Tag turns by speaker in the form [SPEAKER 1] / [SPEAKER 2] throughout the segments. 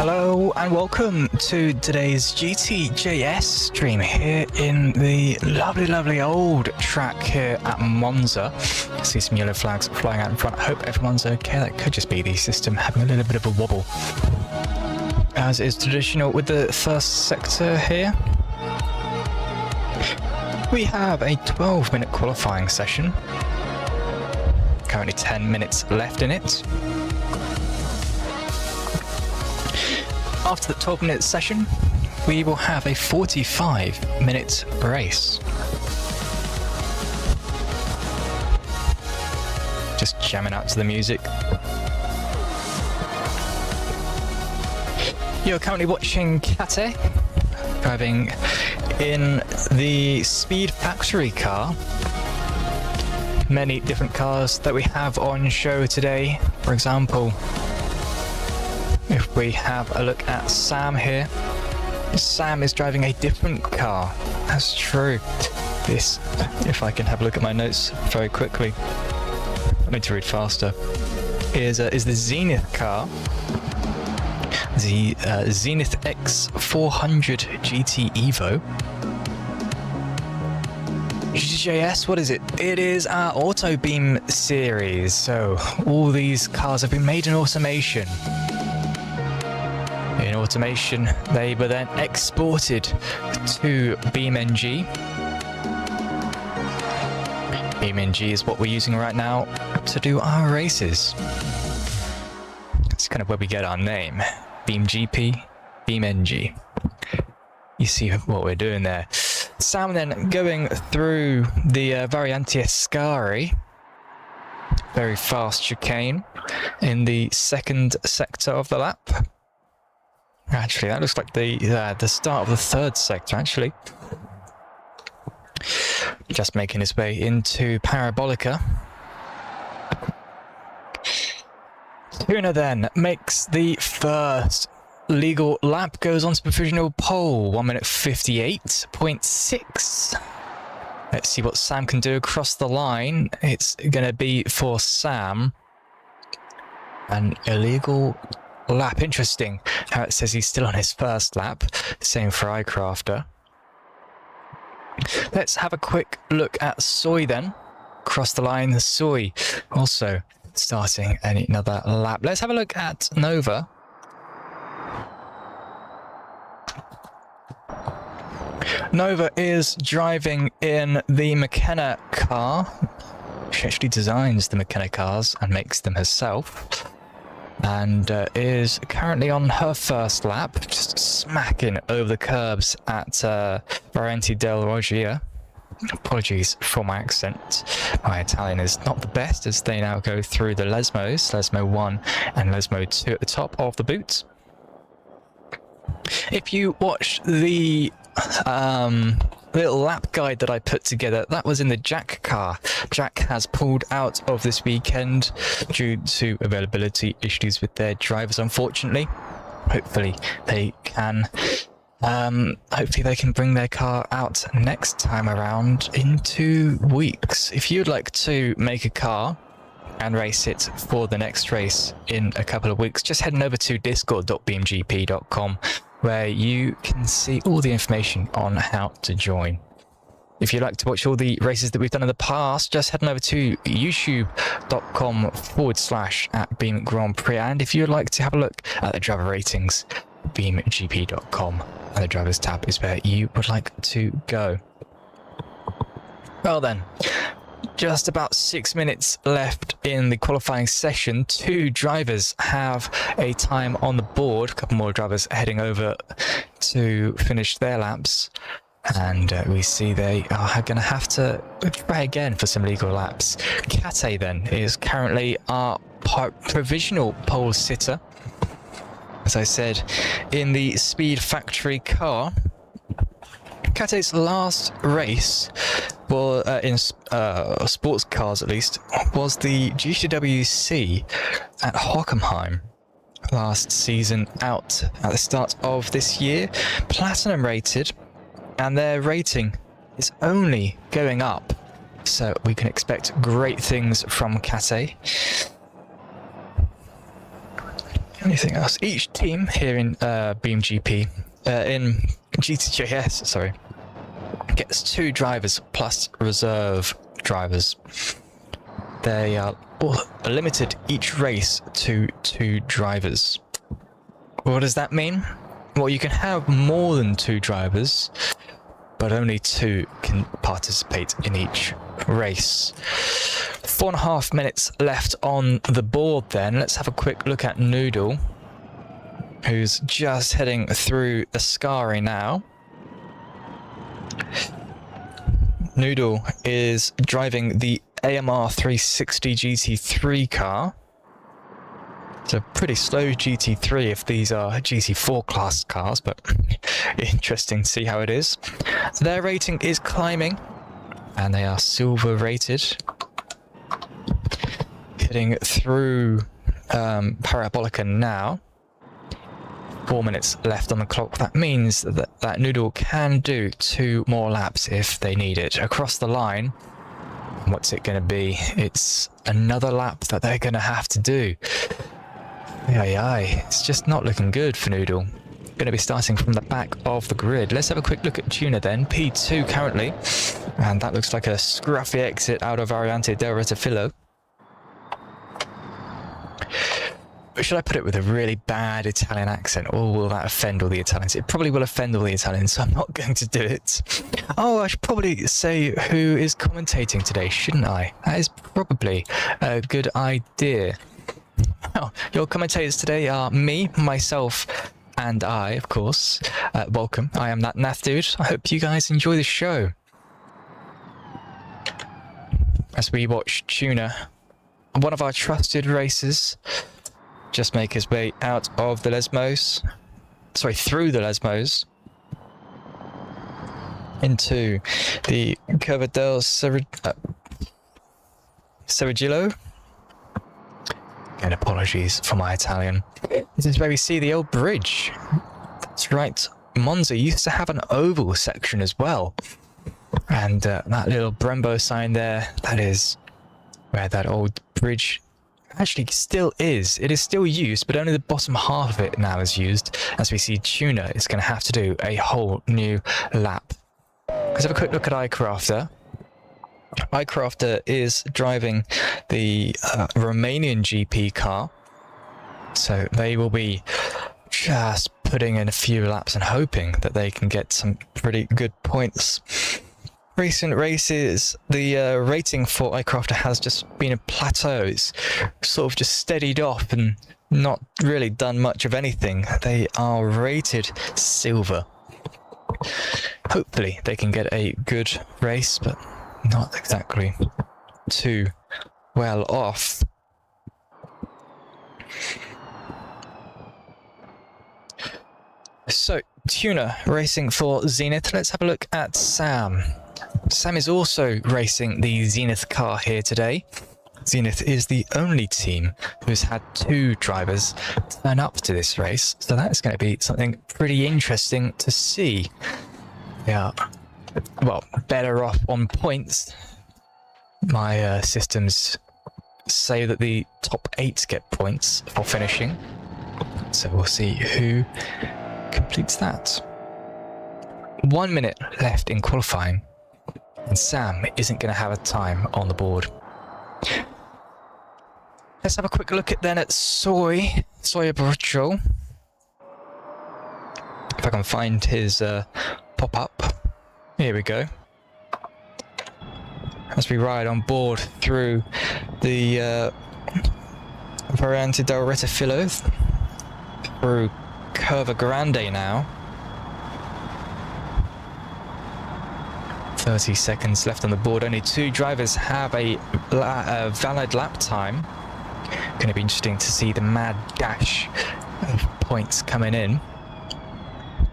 [SPEAKER 1] Hello and welcome to today's GTJS stream here in the lovely old track here at Monza. I see some yellow flags flying out in front. I hope everyone's okay. That could just be the system having a little bit of a wobble. As is traditional with the first sector here, we have a 12-minute qualifying session. Currently 10 minutes left in it. After the 12-minute session, we will have a 45-minute race. Just jamming out to the music. You're currently watching Kate driving in the Speed Factory car. Many different cars that we have on show today. For example, if we have a look at Sam here, Sam is driving a different car. That's true. This, if I can have a look at my notes very quickly, I need to read faster, is the Zenith car, the Zenith X400 GT Evo. GTJS, what is it? It is our Auto Beam series. So all these cars have been made in automation. In automation, they were then exported to BeamNG. BeamNG is what we're using right now to do our races. That's kind of where we get our name. BeamGP, BeamNG. You see what we're doing there. Sam then going through the Variante Ascari. Very fast chicane in the second sector of the lap. Actually, that looks like the start of the third sector, actually. Just making his way into Parabolica. Tuna then makes the first legal lap, goes on to provisional pole, 1 minute 58.6. Let's see what Sam can do across the line. It's going to be for Sam an illegal lap. Interesting how it says he's still on his first lap. Same for iCrafter. Let's have a quick look at Soy then. Across the line, Soy also starting another lap. Let's have a look at Nova. Nova is driving in the McKenna car. She actually designs the McKenna cars and makes them herself. And is currently on her first lap, just smacking over the curbs at Variante del Roggia. Apologies for my accent. My Italian is not the best as they now go through the Lesmos, Lesmo 1 and Lesmo 2 at the top of the boot. If you watched the little lap guide that I put together, that was in the Jack car. Jack has pulled out of this weekend due to availability issues with their drivers, unfortunately. Hopefully they can bring their car out next time around in 2 weeks. If you'd like to make a car and race it for the next race in a couple of weeks, just heading over to discord.beamgp.com, where you can see all the information on how to join. If you'd like to watch all the races that we've done in the past, just heading over to youtube.com/@Beam Grand Prix. And if you'd like to have a look at the driver ratings, beamgp.com, and the drivers tab is where you would like to go. Well then, just about 6 minutes left in the qualifying session. 2 drivers have a time on the board. A couple more drivers heading over to finish their laps. And we see they are going to have to try again for some legal laps. Kate then is currently our provisional pole sitter. As I said, in the Speed Factory car. Kate's last race, well, in sports cars at least, was the GTWC at Hockenheim last season out at the start of this year. Platinum rated, and their rating is only going up, so we can expect great things from Kate. Anything else? Each team here in BeamGP, in GTJS, sorry, gets 2 drivers plus reserve drivers. They are limited each race to 2 drivers. What does that mean? Well, you can have more than 2 drivers, but only 2 can participate in each race. 4.5 minutes left on the board then. Let's have a quick look at Noodle, who's just heading through Ascari now. Noodle is driving the AMR 360 GT3 car. It's a pretty slow GT3 if these are GT4 class cars, but interesting to see how it is. Their rating is climbing, and they are silver rated. Heading through Parabolica now. 4 minutes left on the clock. That means that Noodle can do 2 more laps if they need it. Across the line, what's it going to be? It's another lap that they're going to have to do. It's just not looking good for Noodle. Going to be starting from the back of the grid. Let's have a quick look at Tuna then. P2 currently, and that looks like a scruffy exit out of Variante del Rettifilo. Should I put it with a really bad Italian accent, or will that offend all the Italians? It probably will offend all the Italians, so I'm not going to do it. Oh, I should probably say who is commentating today, shouldn't I? That is probably a good idea. Well, your commentators today are me, myself, and I, of course. Welcome, I am that nath dude. I hope you guys enjoy the show. As we watch Tuna, one of our trusted racers, just make his way out of the Lesmos, through the Lesmos, into the Curva del Serigillo. And apologies for my Italian. This is where we see the old bridge. That's right, Monza used to have an oval section as well. And that little Brembo sign there, that is where that old bridge actually still is. It is still used, but only the bottom half of it now is used. As we see, Tuna is going to have to do a whole new lap. Let's have a quick look at iCrafter. iCrafter is driving the Romanian GP car, so they will be just putting in a few laps and hoping that they can get some pretty good points. Recent races, the rating for iCrafter has just been a plateau. It's sort of just steadied off and not really done much of anything. They are rated silver. Hopefully they can get a good race, but not exactly too well off. So, Tuna racing for Zenith. Let's have a look at Sam. Sam is also racing the Zenith car here today. Zenith is the only team who's had 2 drivers turn up to this race, so that's going to be something pretty interesting to see. Yeah, well, better off on points. My systems say that the top 8 get points for finishing, so we'll see who completes that. 1 minute left in qualifying, and Sam isn't going to have a time on the board. Let's have a quick look at Soy Broccio. If I can find his pop-up. Here we go. As we ride on board through the Variante del Rettifilo, through Curva Grande now. 30 seconds left on the board. Only 2 drivers have a valid lap time. Going to be interesting to see the mad dash of points coming in.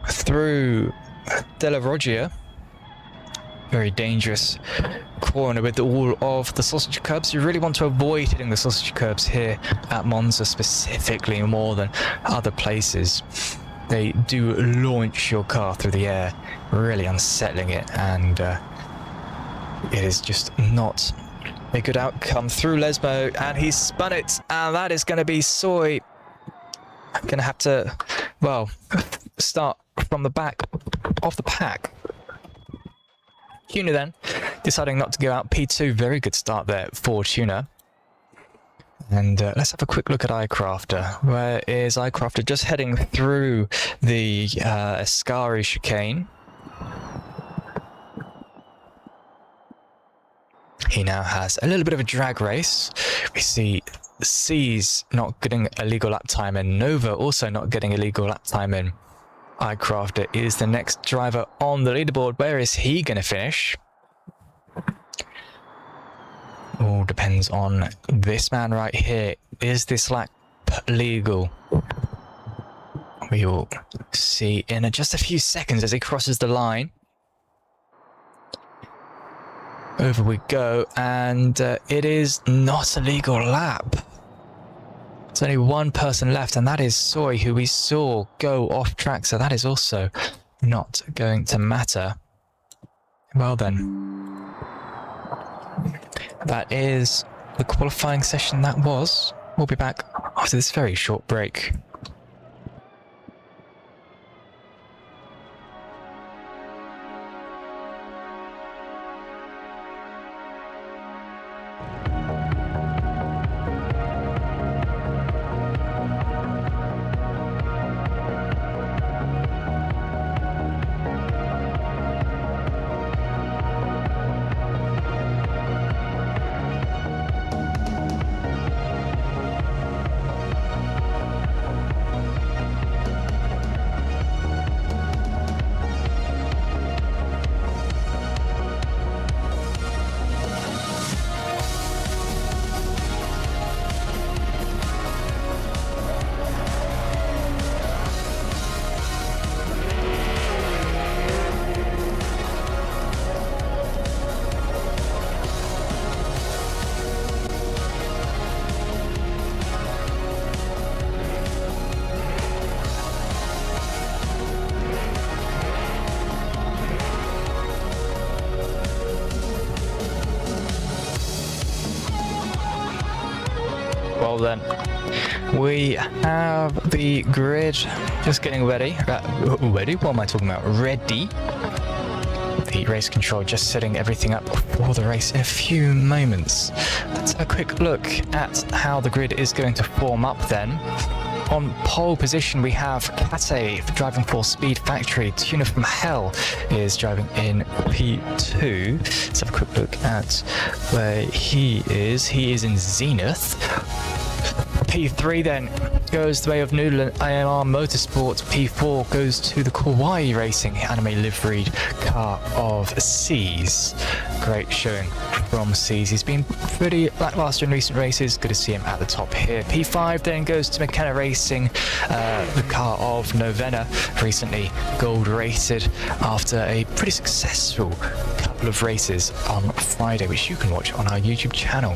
[SPEAKER 1] Through Della Roggia. Very dangerous corner with all of the sausage curbs. You really want to avoid hitting the sausage curbs here at Monza specifically more than other places. They do launch your car through the air, really unsettling it, and it is just not a good outcome. Through Lesmo, and he spun it, and that is going to be Soy I'm going to have to, well, start from the back of the pack. Tuna then, deciding not to go out P2. Very good start there for Tuna. And let's have a quick look at iCrafter. Where is iCrafter? Just heading through the Ascari chicane. He now has a little bit of a drag race. We see C's not getting a legal lap time and Nova also not getting a legal lap time in. iCrafter is the next driver on the leaderboard. Where is he going to finish? All depends on this man right here. Is this lap legal? We will see in just a few seconds as he crosses the line. Over we go, and it is not a legal lap. There's only one person left, and that is Soy, who we saw go off track, so that is also not going to matter. Well then, that is the qualifying session that was. We'll be back after this very short break. Well then, we have the grid just getting ready. Ready? What am I talking about? Ready. The race control just setting everything up for the race in a few moments. Let's have a quick look at how the grid is going to form up then. On pole position, we have Kate driving for Speed Factory. Tuna from Hell is driving in P2. Let's have a quick look at where he is. He is in Zenith. P3 then goes the way of Noodle and AMR Motorsports. P4 goes to the Kawaii Racing anime liveried car of C's. Great showing from C's. He's been pretty lackluster in recent races. Good to see him at the top here. P5 then goes to McKenna Racing, the car of Novena, recently gold rated after a pretty successful couple of races on Friday, which you can watch on our YouTube channel.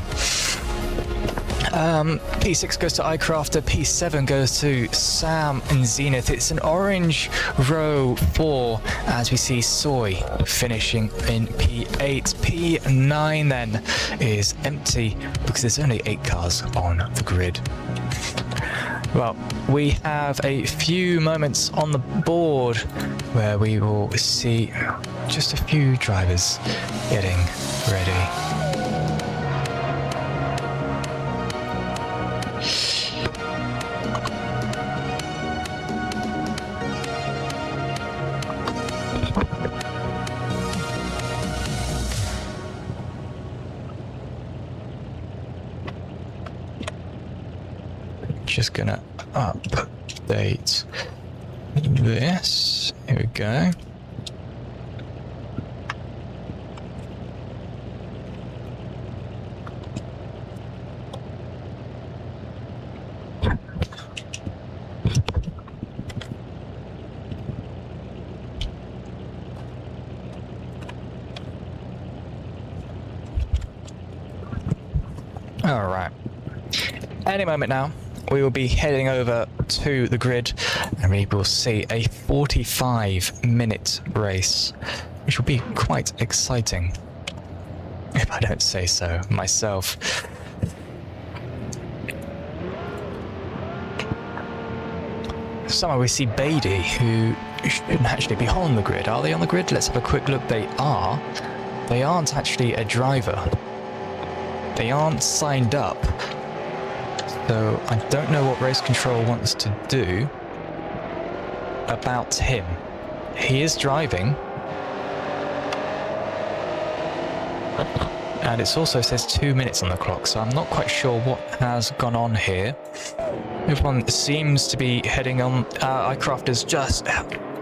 [SPEAKER 1] P6 goes to iCrafter, P7 goes to Sam and Zenith. It's an orange row 4 as we see Soy finishing in P8. P9 then is empty because there's only 8 cars on the grid. Well, we have a few moments on the board where we will see just a few drivers getting ready. Just gonna update this. Here we go. All right. Any moment now, we will be heading over to the grid and we will see a 45-minute race, which will be quite exciting, if I don't say so myself. Somewhere we see Beatty, who shouldn't actually be on the grid. Are they on the grid? Let's have a quick look. They are. They aren't actually a driver. They aren't signed up. So I don't know what race control wants to do about him. He is driving. And it also says 2 minutes on the clock, so I'm not quite sure what has gone on here. Everyone seems to be heading on. iCraft has just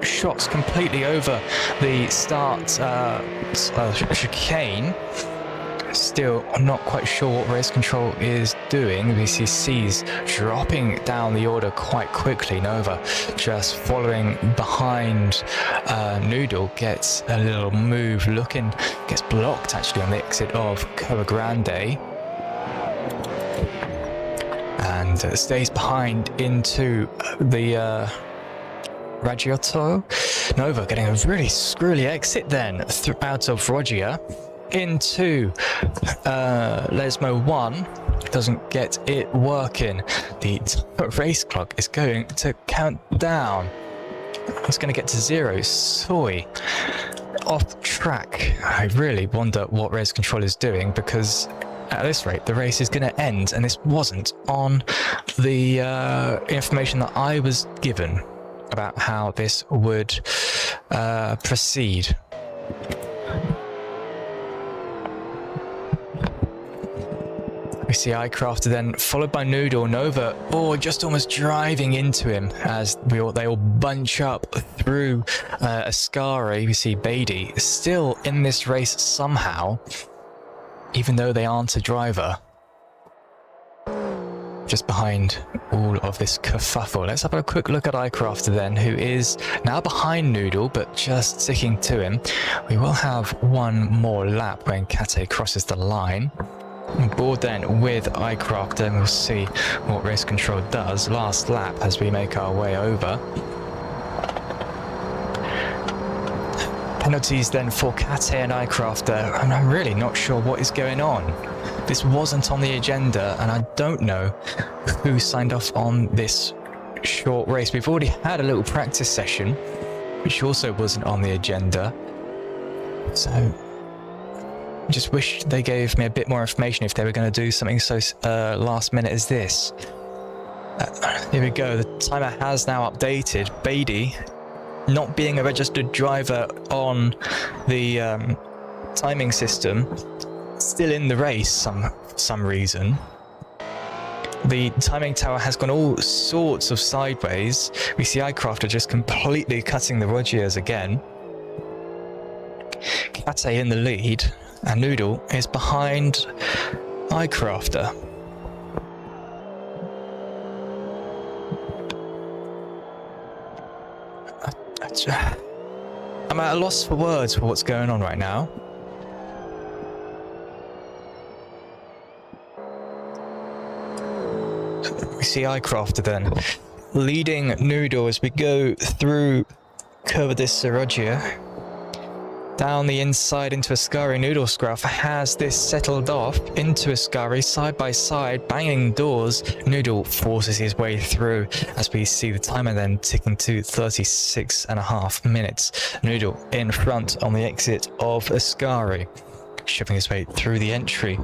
[SPEAKER 1] shot completely over the start chicane. Still, I'm not quite sure what race control is doing. VCC's dropping down the order quite quickly. Nova just following behind. Noodle gets a little move looking, gets blocked actually on the exit of Cova Grande. And stays behind into the Raggiotto. Nova getting a really screwy exit then out of Roggia into Lesmo 1. Doesn't get it working. The race clock is going to count down. It's going to get to 0. Soy off track. I really wonder what race control is doing, because at this rate the race is going to end, and this wasn't on the information that I was given about how this would proceed. We see iCraft then followed by Noodle. Nova, just almost driving into him as they all bunch up through Ascari. We see Beatty still in this race somehow, even though they aren't a driver. Just behind all of this kerfuffle. Let's have a quick look at iCraft then, who is now behind Noodle, but just sticking to him. We will have one more lap when Kate crosses the line. Board then with iCraft, and we'll see what race control does. Last lap as we make our way over. Penalties then for Kate and iCraft there, and I'm really not sure what is going on. This wasn't on the agenda, and I don't know who signed off on this short race. We've already had a little practice session, which also wasn't on the agenda. So just wish they gave me a bit more information if they were going to do something so last minute as this. Here we go. The timer has now updated. Beatty, not being a registered driver on the timing system, still in the race some reason. The timing tower has gone all sorts of sideways. We see iCrafter just completely cutting the Roggiers again. Kate in the lead, and Noodle is behind iCrafter. I'm at a loss for words for what's going on right now. We see iCrafter then leading Noodle as we go through Curva di Seroggia. Down the inside into Ascari. Noodle Scruff has this settled off into Ascari, side by side, banging doors. Noodle forces his way through as we see the timer then ticking to 36.5 minutes. Noodle in front on the exit of Ascari, shoving his way through the entry.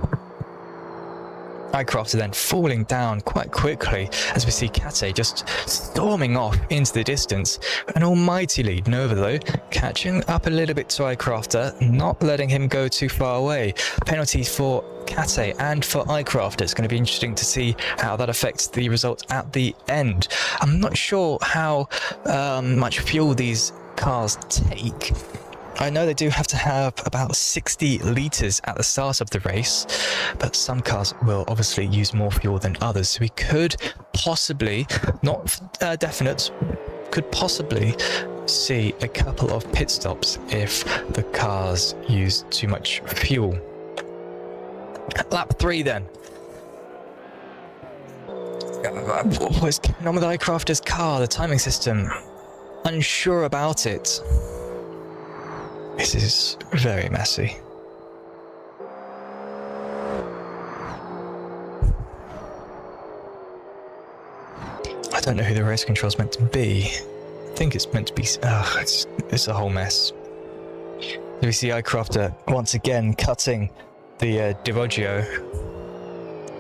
[SPEAKER 1] iCraft then falling down quite quickly as we see Kate just storming off into the distance. An almighty lead. Nova though catching up a little bit to iCrafter, not letting him go too far away. Penalty for Kate and for iCrafter. It's going to be interesting to see how that affects the result at the end. I'm not sure how much fuel these cars take. I know they do have to have about 60 litres at the start of the race, but some cars will obviously use more fuel than others. So we could possibly, not definite, could possibly see a couple of pit stops if the cars use too much fuel. Lap 3 then. What's going on with iCrafter's car? The timing system, unsure about it. This is very messy. I don't know who the race control's meant to be. I think it's meant to be... it's a whole mess. We see iCrafter once again cutting the De Roggio.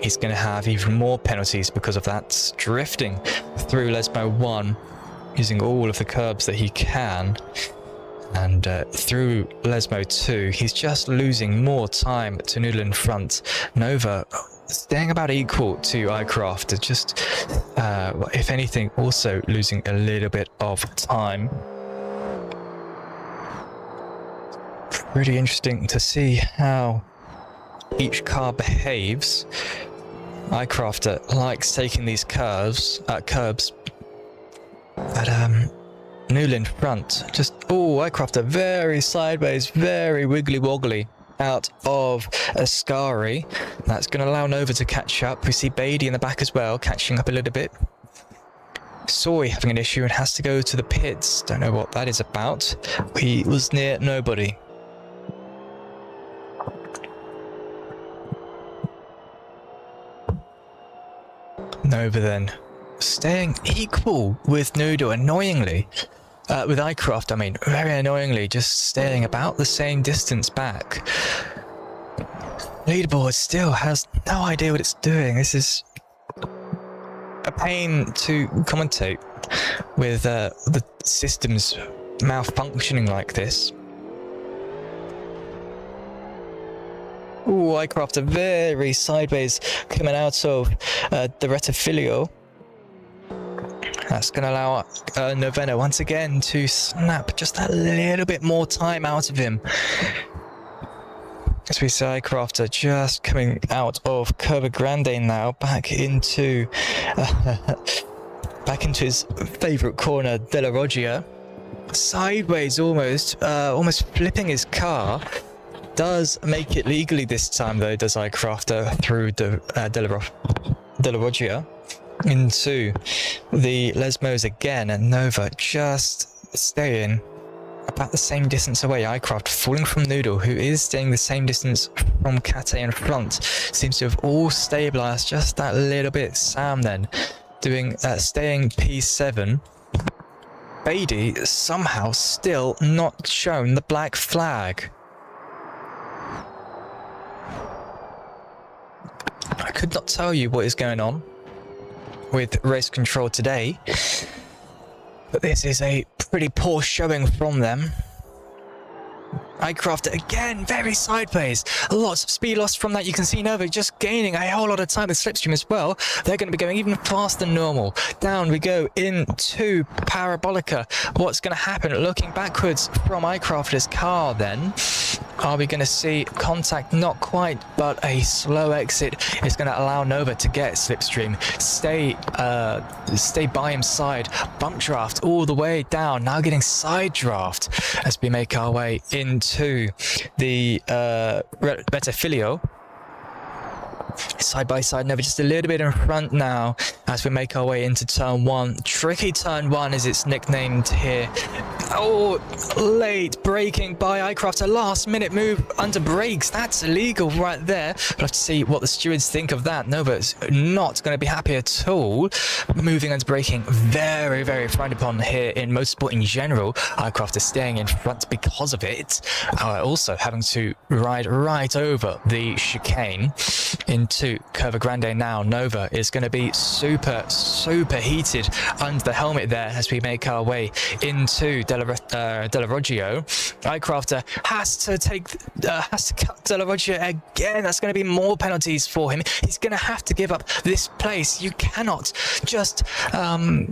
[SPEAKER 1] He's going to have even more penalties because of that. Drifting through Lesmo 1, using all of the curbs that he can. And through Lesmo 2, he's just losing more time to Noodle in front. Nova staying about equal to iCrafter, just, if anything, also losing a little bit of time. Pretty interesting to see how each car behaves. iCrafter likes taking these curbs, but Noodle in front, just iCrafter very sideways, very wiggly woggly out of Ascari. That's going to allow Nova to catch up. We see Beatty in the back as well, catching up a little bit. Soy having an issue and has to go to the pits. Don't know what that is about. He was near nobody. Nova then staying equal with Noodle, annoyingly. With iCraft, I mean, very annoyingly, just staying about the same distance back. Leaderboard still has no idea what it's doing. This is a pain to commentate with the systems malfunctioning like this. iCraft are very sideways coming out of the Retafilio. That's going to allow Novena once again to snap just a little bit more time out of him. As we see iCrafter just coming out of Curva Grande now, back into his favourite corner, Della Roggia. Sideways almost flipping his car. Does make it legally this time though, does iCrafter, through Della Roggia into the Lesmos again, and Nova just staying about the same distance away. iCraft falling from Noodle, who is staying the same distance from Kate in front. Seems to have all stabilised just that little bit. Sam then doing staying P7. Beatty somehow still not shown the black flag. I could not tell you what is going on with race control today, but this is a pretty poor showing from them. iCrafter again, very sideways. Lots of speed loss from that. You can see Nova just gaining a whole lot of time with Slipstream as well. They're going to be going even faster than normal. Down we go into Parabolica. What's going to happen? Looking backwards from iCrafter's car then. Are we going to see contact? Not quite, but a slow exit is going to allow Nova to get Slipstream. Stay by his side. Bump draft all the way down. Now getting side draft as we make our way into the Retafilio. Side by side, Nova just a little bit in front now as we make our way into turn 1. Tricky turn 1 as it's nicknamed here. Late braking by iCraft. A last minute move under brakes. That's illegal right there. We'll have to see what the stewards think of that. Nova's not going to be happy at all. Moving under braking, very, very frowned upon here in motorsport in general. iCraft is staying in front because of it. Also having to ride right over the chicane into Curva Grande now. Nova is going to be super heated under the helmet there as we make our way into Della Roggio. iCrafter has to cut Della Roggio again. That's going to be more penalties for him. He's going to have to give up this place. You cannot just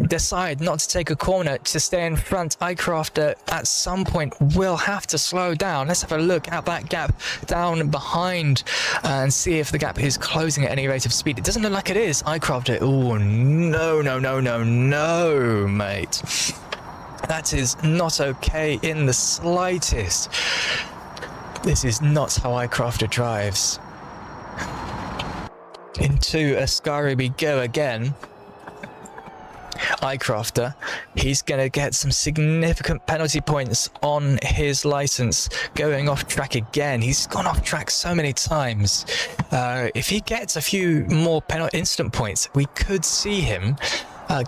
[SPEAKER 1] decide not to take a corner to stay in front. iCrafter at some point will have to slow down. Let's have a look at that gap down behind and see if the gap is closing at any rate of speed. It doesn't look like it is. iCrafter, oh no, mate. That is not okay in the slightest. This is not how iCrafter drives. Into Ascari we go again. iCrafter, he's going to get some significant penalty points on his license going off track again. He's gone off track so many times. If he gets a few more incident points, we could see him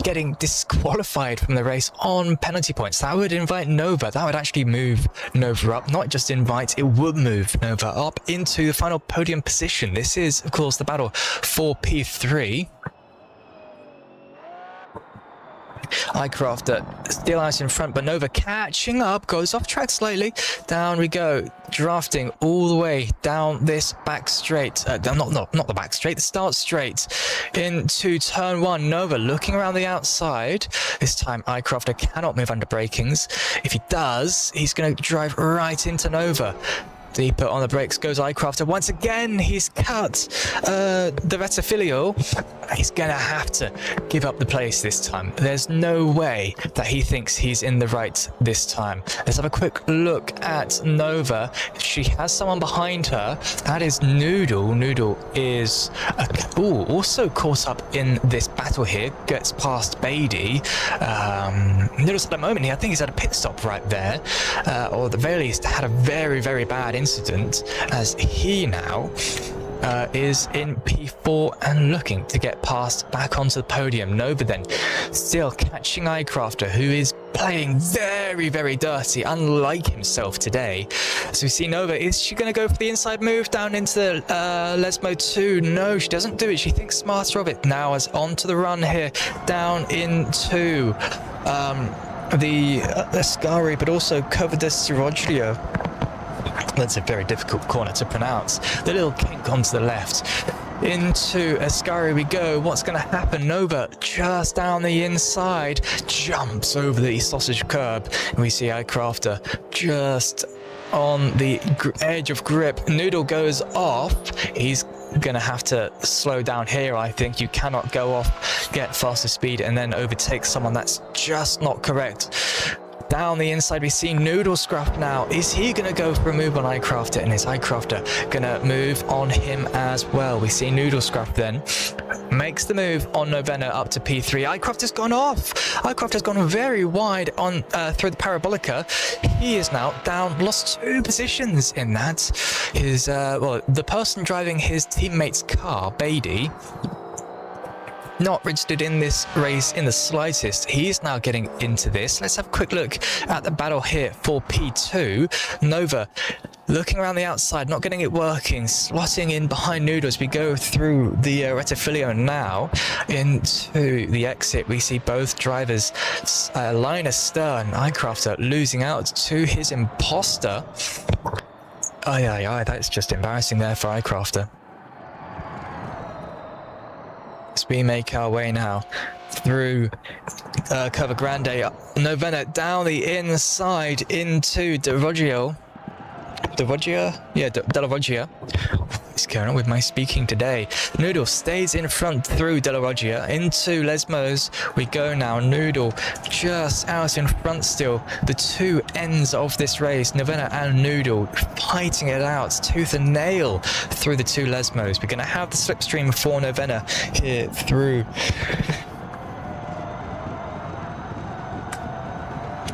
[SPEAKER 1] getting disqualified from the race on penalty points. That would invite Nova. That would actually move Nova up. Not just invite, it would move Nova up into the final podium position. This is, of course, the battle for P3. iCrafter still out in front, but Nova catching up, goes off track slightly. Down we go, drafting all the way down this back straight. Not the back straight, the start straight into turn 1. Nova looking around the outside. This time iCrafter cannot move under brakings. If he does, he's going to drive right into Nova. Deeper on the brakes goes iCrafter. Once again, he's cut the Retafilio. He's going to have to give up the place this time. There's no way that he thinks he's in the right this time. Let's have a quick look at Nova. She has someone behind her. That is Noodle. Noodle is also caught up in this battle here. Gets past Beatty. Noodle's at the moment here. I think he's at a pit stop right there. Or at the very least had a very, very bad incident, as he now is in P4 and looking to get past back onto the podium. Nova then still catching iCrafter, who is playing very, very dirty, unlike himself today. So we see Nova, is she going to go for the inside move down into the Lesmo 2? No, she doesn't do it. She thinks smarter of it. Now as onto the run here, down into the Ascari, but also covered the Siroglia. That's a very difficult corner to pronounce. The little kink onto the left. Into Ascari we go. What's going to happen? Nova just down the inside, jumps over the sausage curb. And we see iCrafter just on the edge of grip. Noodle goes off. He's gonna have to slow down here. I think you cannot go off, get faster speed, and then overtake someone. That's just not correct. Down the inside we see Noodle Scruff now. Is he going to go for a move on iCrafter, and is iCrafter going to move on him as well? We see Noodle Scruff then makes the move on Novena up to P3. iCrafter's gone off. iCrafter's gone very wide on through the Parabolica. He is now down, lost 2 positions in that. His the person driving his teammate's car, Beatty, not registered in this race in the slightest. He's now getting into this. Let's have a quick look at the battle here for P2. Nova looking around the outside, not getting it working, slotting in behind Noodle as we go through the Retafilio now into the exit. We see both drivers line astern. iCrafter losing out to his imposter. That's just embarrassing there for iCrafter. As we make our way now through Curva Grande, Novena down the inside into Della Roggia. What's going on with my speaking today? Noodle stays in front through Della Roggia into Lesmos. We go now. Noodle just out in front still. The 2 ends of this race, Novena and Noodle, fighting it out tooth and nail through the 2 Lesmos. We're going to have the slipstream for Novena here through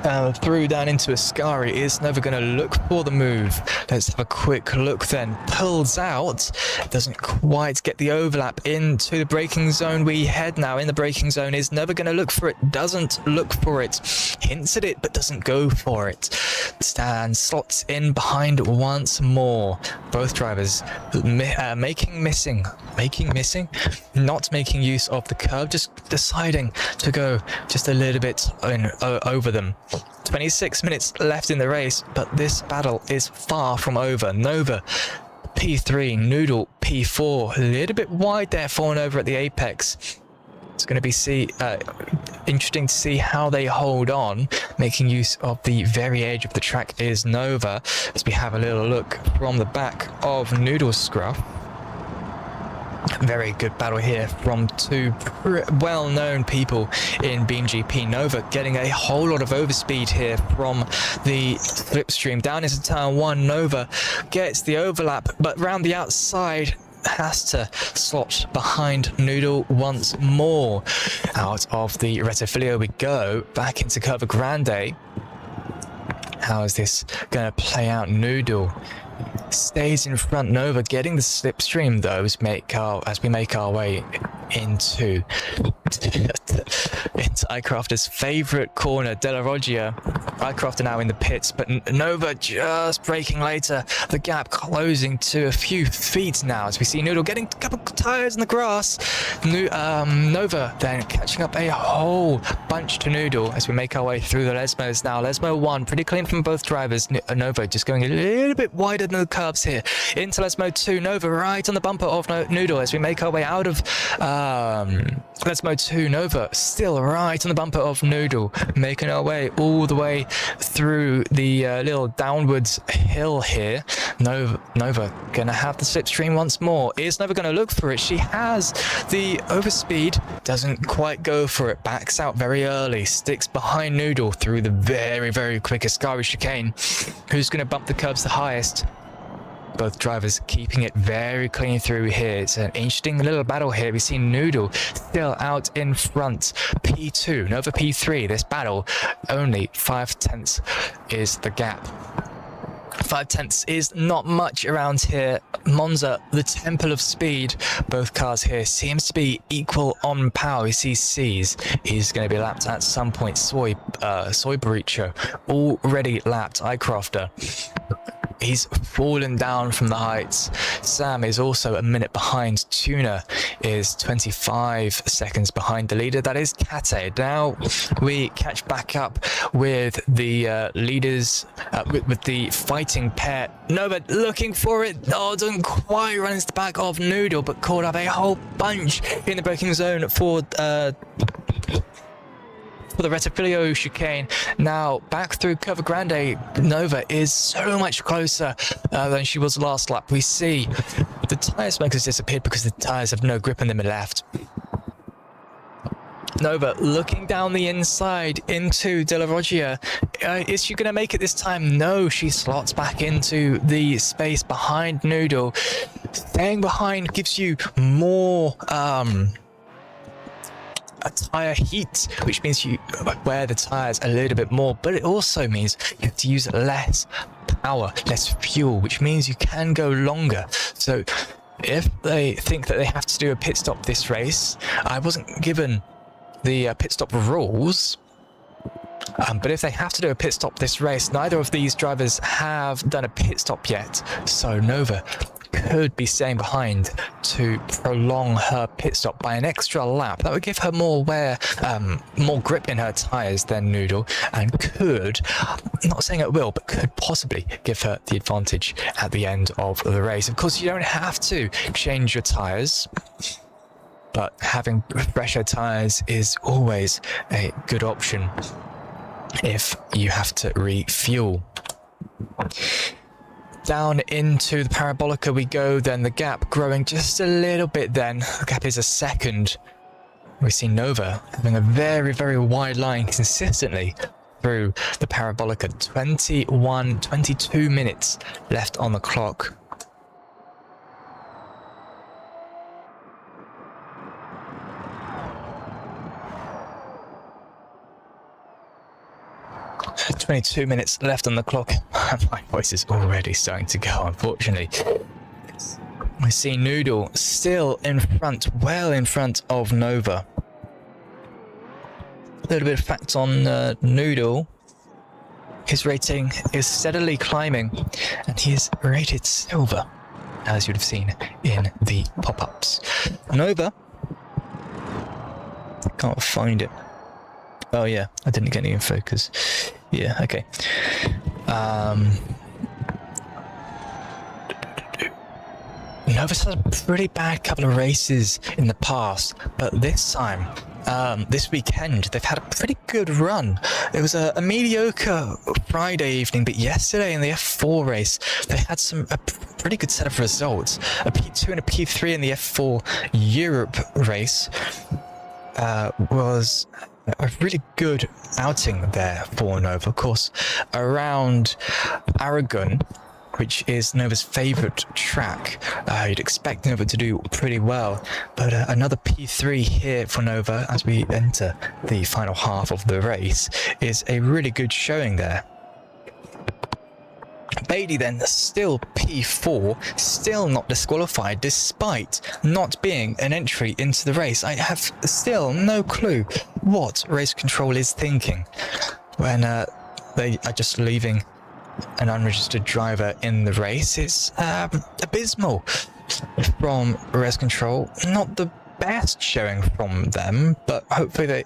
[SPEAKER 1] down into Ascari. Is Nova going to look for the move? Let's have a quick look then. Pulls out, doesn't quite get the overlap into the braking zone. We head now in the braking zone. Is Nova going to look for it? Doesn't look for it. Hints at it, but doesn't go for it. Stands, slots in behind once more. Both drivers not making use of the curb, just deciding to go just a little bit over them. 26 minutes left in the race, but this battle is far from over. Nova P3, Noodle P4, a little bit wide there, falling over at the apex. It's going to be interesting to see how they hold on. Making use of the very edge of the track is Nova, as we have a little look from the back of Noodle Scruff. Very good battle here from 2 well-known people in BeamGP. Nova getting a whole lot of overspeed here from the slipstream. Down into turn 1, Nova gets the overlap, but round the outside has to slot behind Noodle once more. Out of the Retafilio we go, back into Curva Grande. How is this going to play out? Noodle stays in front. Nova getting the slipstream though as we make our way into iCrafter's favourite corner, Della Roggia. iCrafter now in the pits, but Nova just braking later. The gap closing to a few feet now as we see Noodle getting a couple of tyres in the grass. Nova then catching up a whole bunch to Noodle as we make our way through the Lesmos now. Lesmo 1, pretty clean from both drivers. Nova just going a little bit wider than the curbs here. Into Lesmo 2, Nova right on the bumper of Noodle as we make our way out of Lesmo 2. Nova still right on the bumper of Noodle, making our way all the way through the little downwards hill here. Nova gonna have the slipstream once more. Is Nova gonna look for it? She has the overspeed, doesn't quite go for it, backs out very early, sticks behind Noodle through the very, very quick Ascari chicane. Who's gonna bump the curbs the highest? Both drivers keeping it very clean through here. It's an interesting little battle here. We see Noodle still out in front. P2, Nova P3. This battle, only 5/10 is the gap. 5/10 is not much around here. Monza, the temple of speed. Both cars here seems to be equal on power. We see C's. He's going to be lapped at some point. Soy Baricho already lapped. iCrafter. He's fallen down from the heights. Sam is also a minute behind. Tuna is 25 seconds behind the leader. That is Kate. Now we catch back up with the leaders, with the fighting pair. Nova looking for it. Oh, doesn't quite run into the back of Noodle, but caught up a whole bunch in the braking zone for the Rettifilio chicane. Now back through Curva Grande. Nova is so much closer than she was last lap. We see the tyre smoke has disappeared because the tyres have no grip in them and left. Nova looking down the inside into Della Roggia. Is she going to make it this time? No, she slots back into the space behind Noodle. Staying behind gives you more a tyre heat, which means you wear the tyres a little bit more, but it also means you have to use less power, less fuel, which means you can go longer. So if they think that they have to do a pit stop this race, I wasn't given the pit stop rules, but if they have to do a pit stop this race, neither of these drivers have done a pit stop yet, so Nova could be staying behind to prolong her pit stop by an extra lap. That would give her more wear, more grip in her tyres than Noodle, and could, not saying it will, but could possibly give her the advantage at the end of the race. Of course, you don't have to change your tyres, but having fresher tyres is always a good option if you have to refuel. Down into the Parabolica we go then, the gap growing just a little bit then. The gap is a second. We see Nova having a very, very wide line consistently through the Parabolica. 22 minutes left on the clock. "22 minutes left on the clock." My voice is already starting to go, unfortunately. We see Noodle still in front, well in front of Nova. A little bit of facts on Noodle. His rating is steadily climbing, and he is rated silver, as you'd have seen in the pop-ups. Nova, can't find it. Oh yeah, I didn't get any in focus. Yeah, okay. Nova's had a pretty bad couple of races in the past, but this time, this weekend, they've had a pretty good run. It was a mediocre Friday evening, but yesterday in the F4 race, they had a pretty good set of results. A P2 and a P3 in the F4 Europe race was a really good outing there for Nova. Of course, around Aragon, which is Nova's favourite track, you'd expect Nova to do pretty well, but another P3 here for Nova as we enter the final half of the race is a really good showing there. Beatty then still P4, still not disqualified despite not being an entry into the race. I have still no clue what race control is thinking when they are just leaving an unregistered driver in the race. It's abysmal from race control. Not the best showing from them, but hopefully they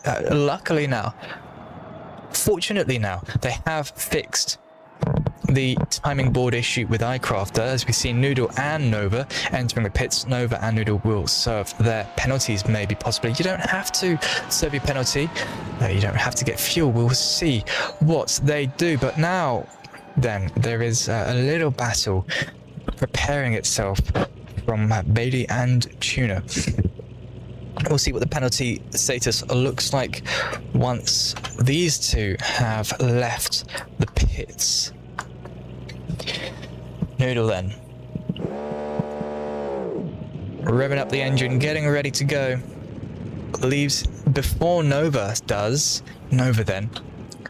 [SPEAKER 1] fortunately now they have fixed the timing board issue with iCrafter. As we see Noodle and Nova entering the pits, Nova and Noodle will serve their penalties, maybe possibly. You don't have to serve your penalty, you don't have to get fuel. We'll see what they do. But now then there is a little battle preparing itself from Bailey and Tuna. We'll see what the penalty status looks like once these two have left the pits. Noodle then revving up the engine, getting ready to go. Leaves before Nova does. Nova then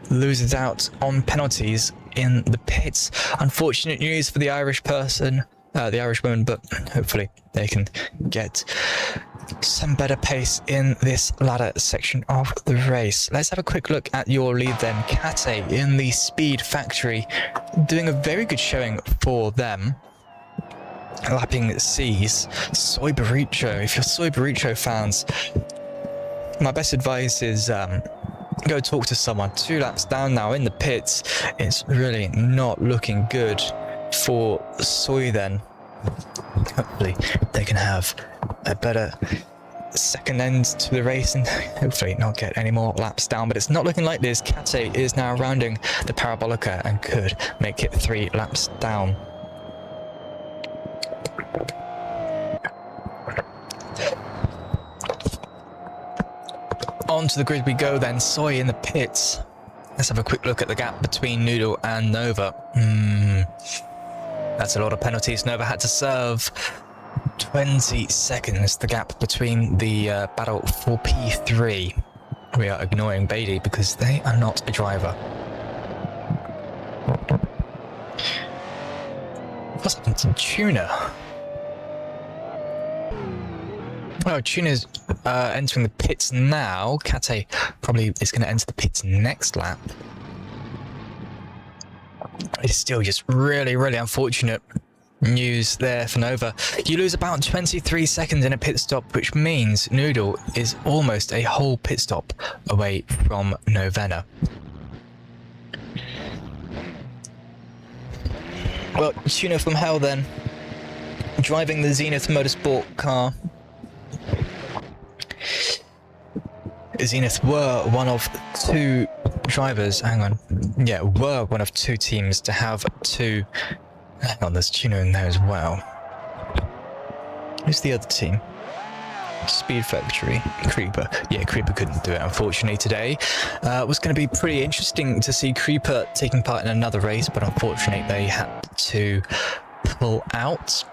[SPEAKER 1] loses out on penalties in the pits. Unfortunate news for the Irish person, the Irish woman, but hopefully they can get some better pace in this latter section of the race. Let's have a quick look at your lead then. Kate in the Speed Factory doing a very good showing for them, lapping C's. Soy Burrito, if you're Soy Burrito fans, my best advice is go talk to someone. 2 laps down now in the pits. It's really not looking good for Soy then. Hopefully they can have a better second end to the race and hopefully not get any more laps down, but it's not looking like this. Kate is now rounding the Parabolica and could make it 3 laps down. Onto the grid we go then. Soy in the pits. Let's have a quick look at the gap between Noodle and Nova. That's a lot of penalties Nova had to serve. 20 seconds, the gap between the battle for P3. We are ignoring Beatty because they are not a driver. What's happened to Tuna? Oh, Tuna's entering the pits now. Kate probably is going to enter the pits next lap. It's still just really, really unfortunate news there for Nova. You lose about 23 seconds in a pit stop, which means Noodle is almost a whole pit stop away from Novena. Well, Tuna from hell then, driving the Zenith Motorsport car. Zenith were one of 2 drivers, were one of 2 teams to have 2. Hang on, there's Tuna in there as well. Who's the other team? Speed Factory. Creeper. Yeah, Creeper couldn't do it, unfortunately, today. It was going to be pretty interesting to see Creeper taking part in another race, but unfortunately they had to pull out.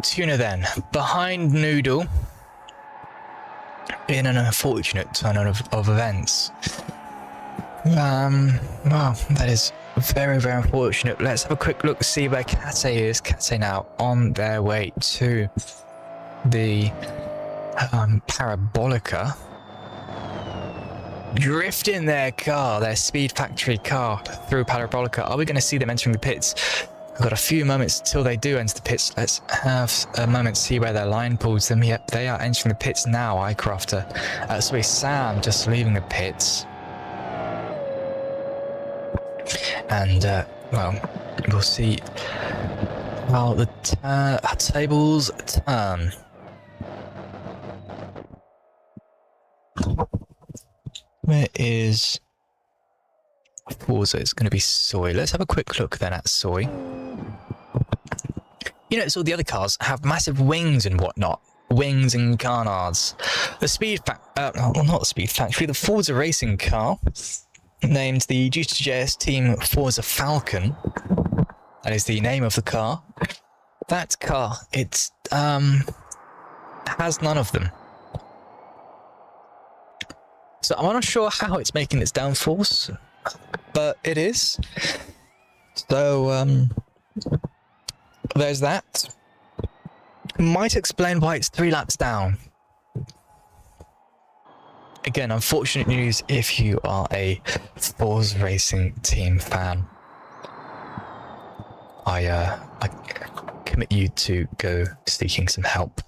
[SPEAKER 1] Tuna then, behind Noodle, in an unfortunate turn of events. Well, that is very, very unfortunate. Let's have a quick look, see where Kate is. Kate now on their way to the Parabolica. Drifting their car, their Speed Factory car, through Parabolica. Are we going to see them entering the pits? We've got a few moments till they do enter the pits. Let's have a moment to see where their line pulls them. Yep, they are entering the pits now, iCrafter. Sorry, Sam just leaving the pits. And, well, we'll see how the tables turn. Where is Forza? It's going to be Soy. Let's have a quick look then at Soy. You know, so the other cars have massive wings and whatnot. Wings and canards. The not the Speed Factory, the Forza racing car, named the GTJS Team Forza Falcon. That is the name of the car. That car, it has none of them. So I'm not sure how it's making its downforce, but it is. So, there's that. Might explain why it's 3 laps down. Again, unfortunate news if you are a Forza Racing team fan. I commit you to go seeking some help.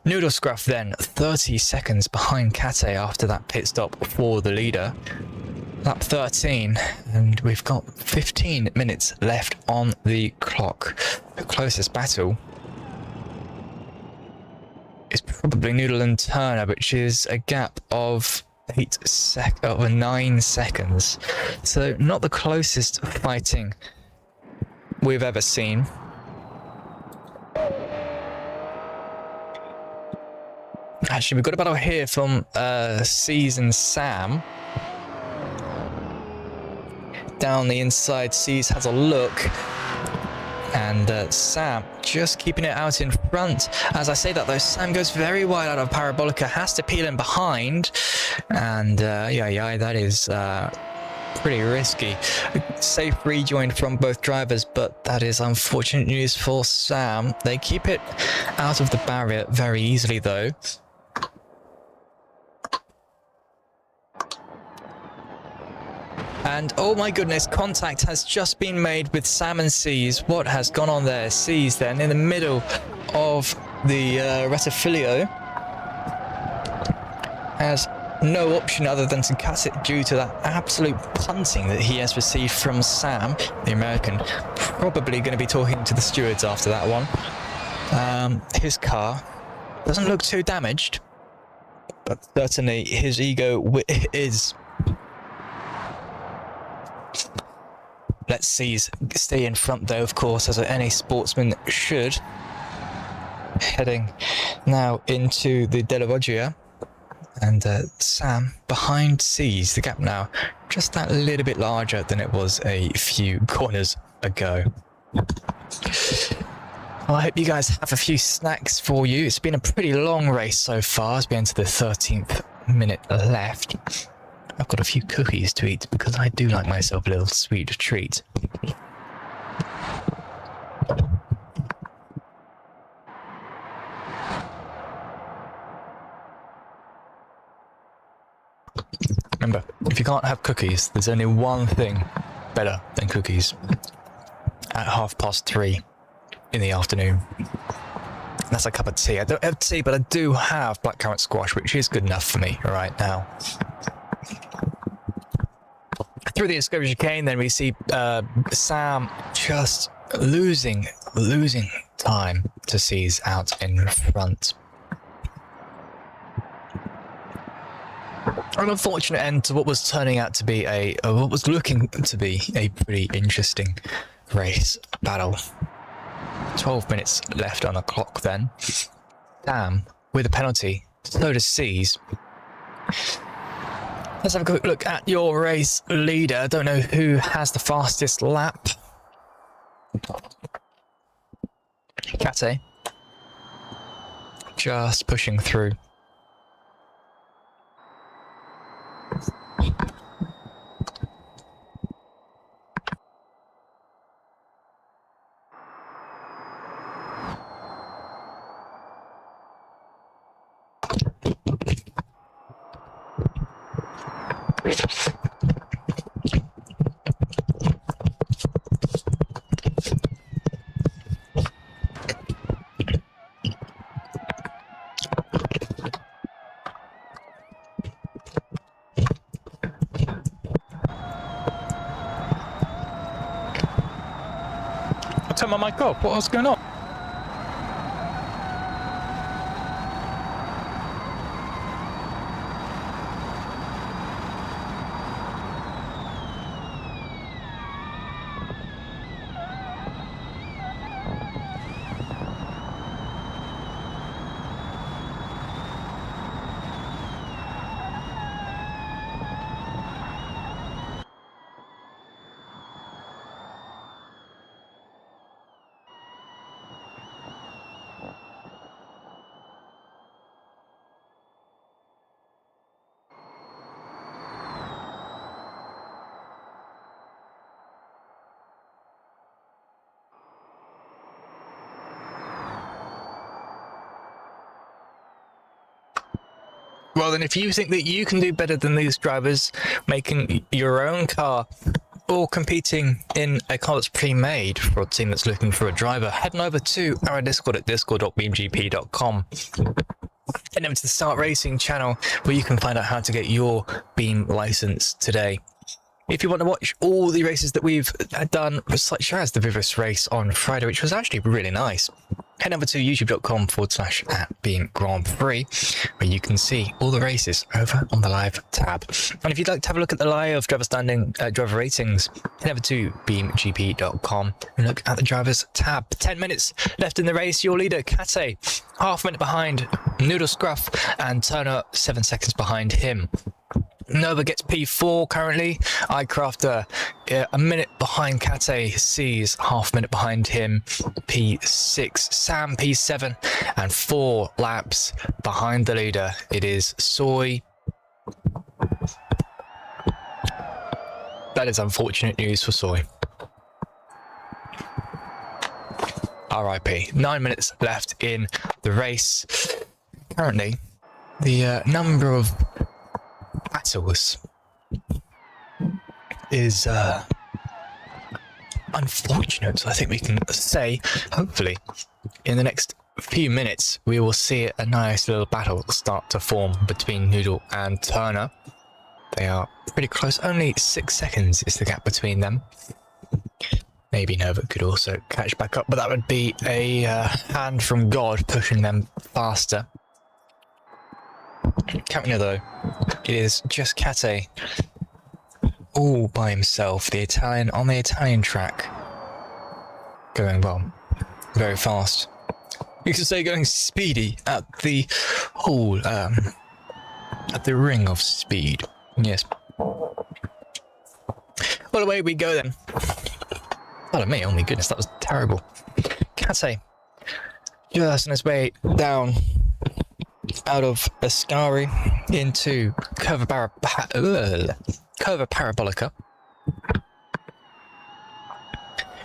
[SPEAKER 1] Noodle Scruff then 30 seconds behind Kate after that pit stop for the leader. Lap 13, and we've got 15 minutes left on the clock. The closest battle is probably Noodle and Turner, which is a gap of 9 seconds. So not the closest fighting we've ever seen. Actually, we've got a battle here from Seas and Sam. Down the inside, Seas has a look. And Sam just keeping it out in front. As I say that though, Sam goes very wide out of Parabolica, has to peel in behind. And yeah, that is pretty risky. Safe rejoin from both drivers, but that is unfortunate news for Sam. They keep it out of the barrier very easily though. And oh my goodness, contact has just been made with Sam and Seas. What has gone on there? Seas then in the middle of the Rettifilio has no option other than to cut it due to that absolute punting that he has received from Sam, the American. Probably going to be talking to the stewards after that one. His car doesn't look too damaged, but certainly his ego is. Let's stay in front though, of course, as any sportsman should. Heading now into the Della Loggia. And Sam behind Seas. The gap now just that little bit larger than it was a few corners ago. Well, I hope you guys have a few snacks for you. It's been a pretty long race so far. It's been to the 13th minute left. I've got a few cookies to eat because I do like myself a little sweet treat. Remember, if you can't have cookies, there's only one thing better than cookies. At 3:30 in the afternoon. That's a cup of tea. I don't have tea, but I do have blackcurrant squash, which is good enough for me right now. Through the Escovia chicane, then we see Sam just losing time to Seas out in front. An unfortunate end to what was turning out to be what was looking to be a pretty interesting race battle. 12 minutes left on the clock then. Sam with a penalty, so does Seas. Let's have a quick look at your race leader. I don't know who has the fastest lap. Kate. Just pushing through. I turned my mic off. What was going on? Well then, if you think that you can do better than these drivers, making your own car or competing in a car that's pre-made for a team that's looking for a driver, head on over to our Discord at discord.beamgp.com. Head over to the Start Racing channel where you can find out how to get your Beam license today. If you want to watch all the races that we've done, such as the Vivus race on Friday, which was actually really nice, head over to youtube.com/@Beam Grand Prix, where you can see all the races over on the live tab. And if you'd like to have a look at the live driver standing driver ratings, head over to BeamGP.com and look at the drivers tab. 10 minutes left in the race. Your leader, Kate, half a minute behind Noodle Scruff, and Turner 7 seconds behind him. Nova gets P4 currently. iCrafter a minute behind Kate, C's half a minute behind him, P6. Sam P7, and 4 laps behind the leader. It is Soy. That is unfortunate news for Soy. RIP. 9 minutes left in the race. Currently, the number of battles is unfortunate, I think we can say. Hopefully in the next few minutes we will see a nice little battle start to form between Noodle and Turner. They are pretty close, only 6 seconds is the gap between them. Maybe Nova could also catch back up, but that would be a hand from God pushing them faster. Currently though, it is just Kate all by himself, the Italian on the Italian track, going well, very fast. You could say going speedy at the whole, at the ring of speed. Yes. Well, away we go then. Pardon me, oh my goodness, that was terrible. Kate just on his way down out of Ascari into Curva Parabolica.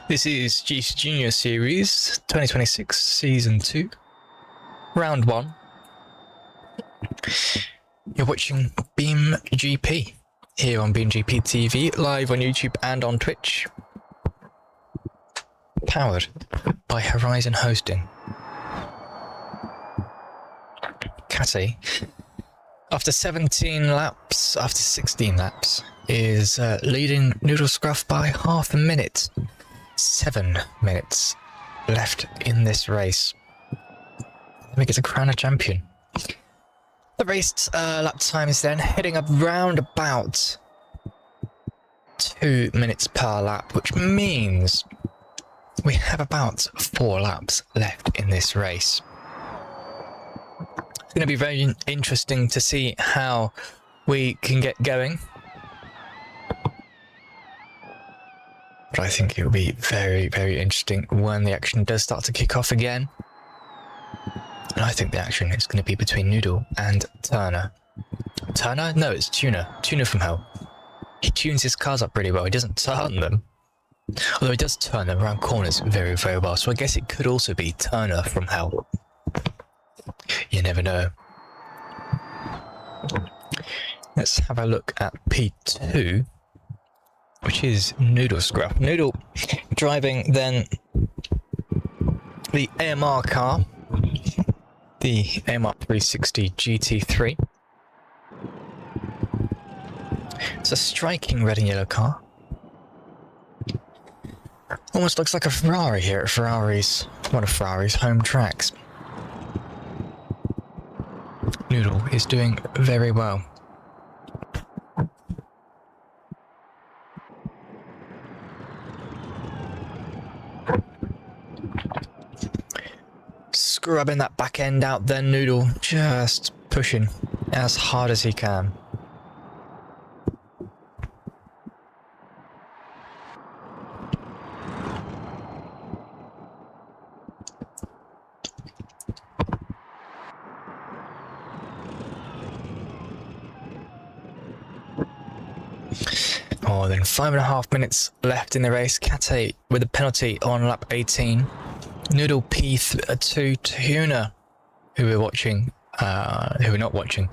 [SPEAKER 1] This is GC Junior Series 2026 Season 2, Round 1. You're watching BeamGP here on BeamGP TV, live on YouTube and on Twitch. Powered by Horizon Hosting. Kate, after 16 laps, is leading Noodle Scruff by half a minute. 7 minutes left in this race. We get to crown a champion. The race lap time is then heading up round about 2 minutes per lap, which means we have about 4 laps left in this race. It's going to be very interesting to see how we can get going. But I think it will be very, very interesting when the action does start to kick off again. And I think the action is going to be between Noodle and Turner. Turner? No, it's Tuner. Tuner from Hell. He tunes his cars up really well. He doesn't turn them. Although he does turn them around corners very, very well. So I guess it could also be Turner from Hell. You never know. Let's have a look at P2, which is Noodle Scruff. Noodle driving then the AMR car, the AMR 360 GT3. It's a striking red and yellow car. Almost looks like a Ferrari here at one of Ferrari's home tracks. Noodle is doing very well. Scrubbing that back end out then, Noodle just pushing as hard as he can. Oh, then 5.5 minutes left in the race. Kate with a penalty on lap 18. Noodle P2 Tuner, who we're watching who are not watching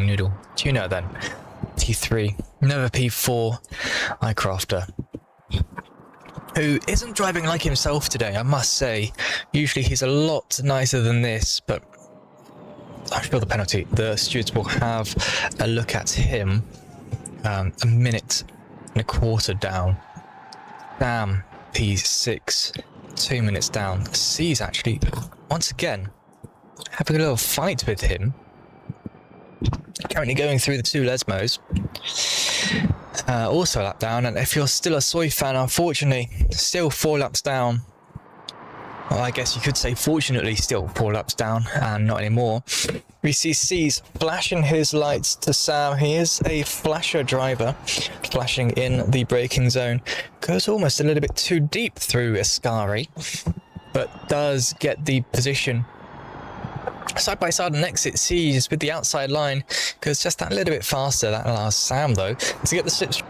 [SPEAKER 1] Noodle, Tuner then, T3, Nova P4, iCrafter, who isn't driving like himself today, I must say. Usually he's a lot nicer than this, but I feel the penalty. The stewards will have a look at him. A minute and a quarter down. Damn, P6, 2 minutes down. C's actually, once again, having a little fight with him. Currently going through the 2 Lesmos. Also a lap down, and if you're still a Soy fan, unfortunately, still 4 laps down. Well, I guess you could say fortunately still 4 laps down, and not anymore. We see C's flashing his lights to Sam. He is a flasher driver, flashing in the braking zone. Goes almost a little bit too deep through Ascari, but does get the position. Side by side on exit, C's with the outside line, goes just that little bit faster. That allows Sam, though, to get the slipstream.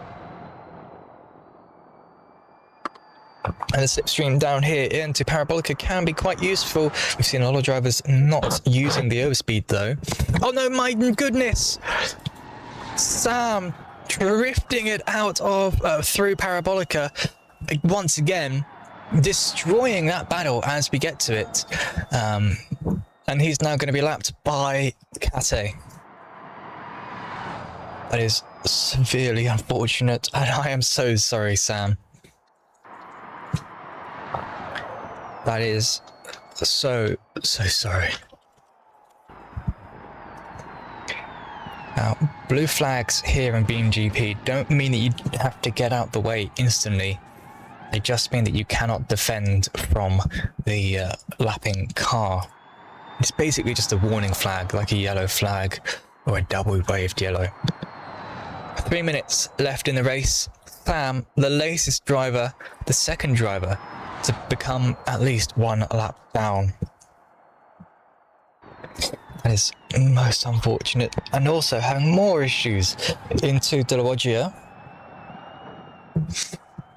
[SPEAKER 1] And the slipstream down here into Parabolica can be quite useful. We've seen a lot of drivers not using the overspeed, though. Oh no, my goodness! Sam drifting it out of through Parabolica once again, destroying that battle as we get to it. And he's now going to be lapped by Kate. That is severely unfortunate, and I am so sorry, Sam. That is so sorry. Now, blue flags here in BeamGP don't mean that you have to get out the way instantly. They just mean that you cannot defend from the lapping car. It's basically just a warning flag, like a yellow flag or a double waved yellow. 3 minutes left in the race. Sam, the latest driver, the second driver to become at least 1 lap down. That is most unfortunate. And also having more issues into De La Loggia.